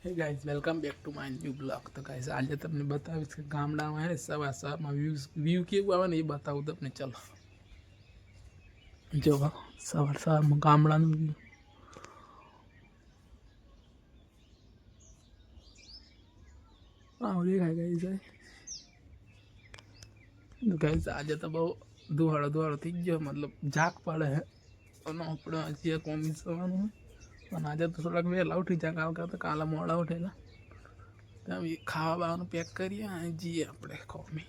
Hey guys welcome back to my new blog. તો guys આજે તમને બતાવીશ કે ગામડામાં હે સવાર સવારમાં વ્યૂ કેવું આવે ને એ બતાવું તમને. ચલો જો સવાર સવારમાં ગામડાનું વ્યૂ. હા દેખાય ગાઈઝ. ગાઈઝ આજે તો બહુ ધુવાળો થઈ ગયો, મતલબ ઝાક પડે હે અને આપણે હજી કોમી સવાનું હોય પણ આજે તો થોડાક વહેલા ઉઠી જાય. કાલે મોડા ઉઠેલા. ખાવા બાવાનું પેક કરીએ અને જઈએ આપણે કોમી.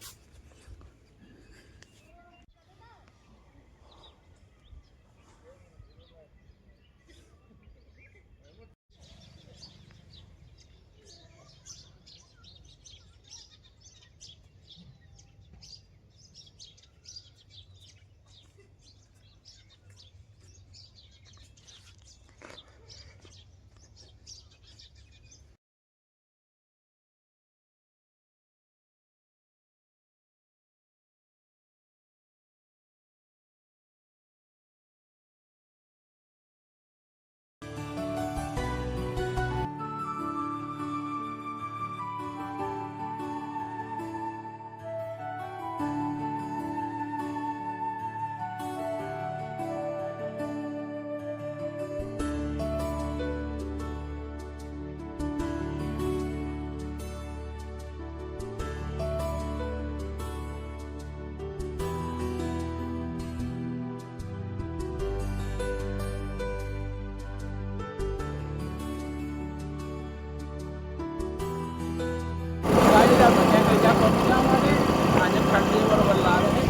આજે ઠંડી બરોબર લાગે છે.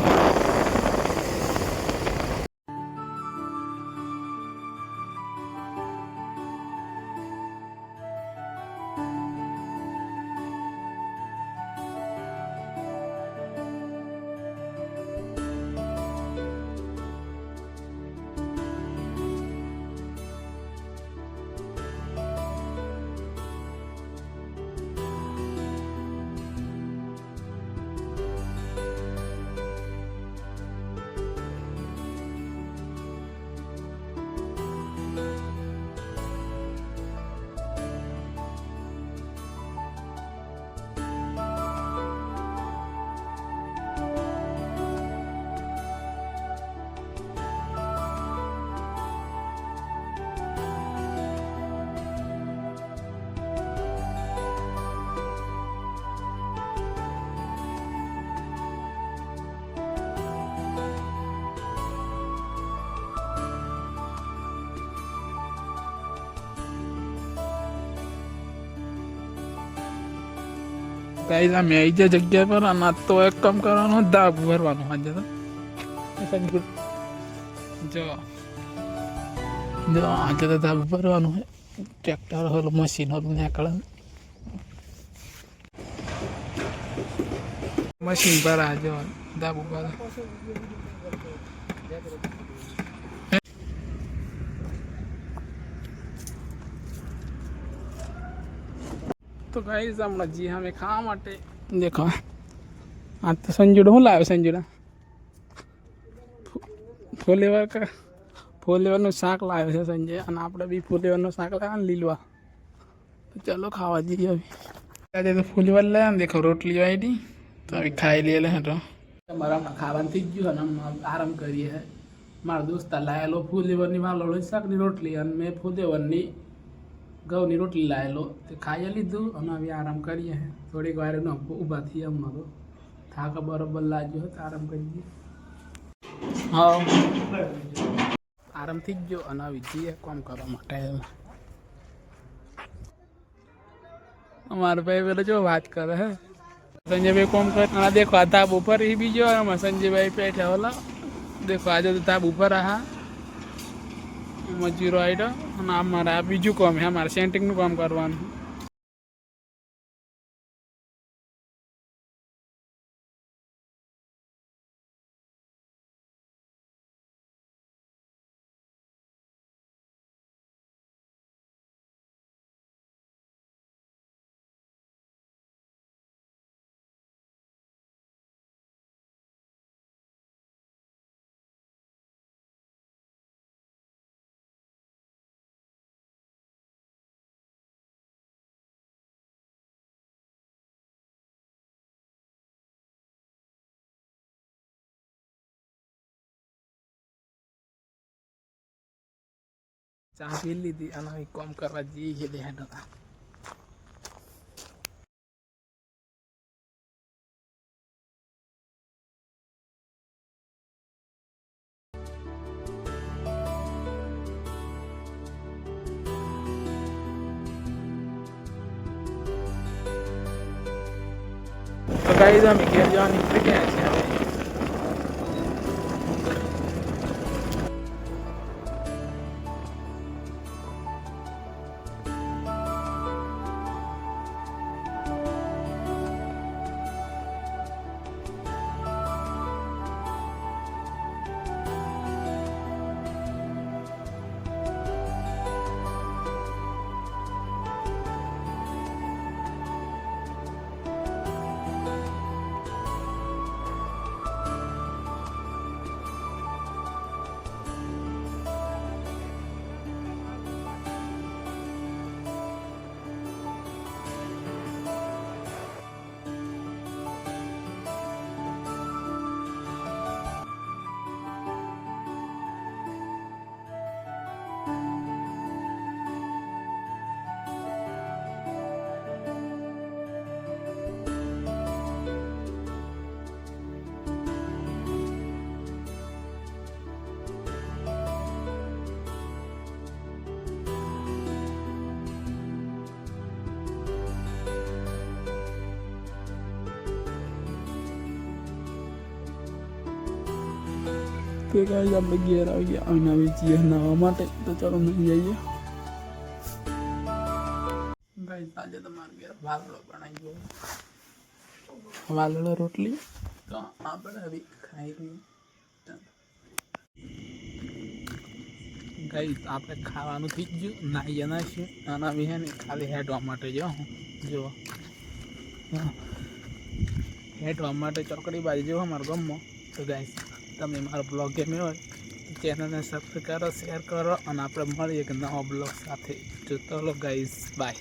ગાઈઝ અમે આવી જાય જગ્યા પર અને તો એક કામ કરવાનું, દાબ ભરવાનું. આજે તો જો આજે તો દાબ ભરવાનું હોય. ટ્રેક્ટર હોલું મશીન હોલું નીકળે, મશીન ભરા જો દાબ ભરા. તો ગાઈઝ હમણાં જી અમે ખાવા માટે દેખો આ તો સંજુડો શું લાવ્યો? સંજુડા ફોલેવરનું શાક લાવ્યો છે સંજય, અને આપણે બી ફોલેવરનું શાક લાવ્યા ને લીલવા. તો ચાલો ખાવા જઈએ. હવે આજે તો ફોલેવર લાવ્યા ને દેખો, રોટલી આવી તો હવે ખાઈ લે તો તમારા હમણાં ખાવાનું થઈ ગયું અને આરામ કરીએ. મારા દોસ્તા લાવેલો ફોલેવરની વાલોળ શાકની રોટલી અને મેં ફોલેવરની ઘઉંની રોટલી લાવેલો. તે ખાઈ લીધું અને હવે આરામ કરીએ. થોડીક વાર ઊભા થઈએ. હમણાં તો થાક બરોબર લાગ્યો તો આરામ કરીએ. હા આરામ થઈ ગયો અને હવે જઈએ કામ કરવા માટે. અમારા ભાઈ પેલો જો વાત કરે હે સંજયભાઈ કોમ કરે. દેખો આ ધાબ ઉપર એ બીજો સંજયભાઈ પેઠા ઓલા. દેખો આજે તો ધાબ ઉપર હા મજૂરો આવ્યો અને અમારે આ બીજું કામ છે, અમારે સેન્ટિંગનું કામ કરવાનું. ચા પી લીધી અને હવે કોમ કરવા જઈએ છીએ હેડ તો ગાઈઝ અમે ઘેર જવા નીકળી ગયા છે હવે તો ગાઈઝ આપણે ઘેર આવી ગયા અને આવી જઈએ નાહવા માટે તો ચાલો નહીં જઈએ ગાઈઝ આજે તમારે ઘેર વાલડો બનાવી ગયો વાલડો રોટલી તો આપણે હવે ખાઈ લઈએ ગાઈઝ આપણે ખાવાનું થઈ ગયું નાહી નાખીએ અને હવે હે ને ખાલી હેડવા માટે જો હેડવા માટે ચોકડી બાજુ જો અમારા ગામમાં તો ગાઈઝ તમે મારો બ્લોગ ગમ્યો હોય તો ચેનલને સબસ્ક્રાઈબ કરો શેર કરો અને આપણે મળીએ એક નવા બ્લોગ સાથે જો ચલો ગાઈઝ બાય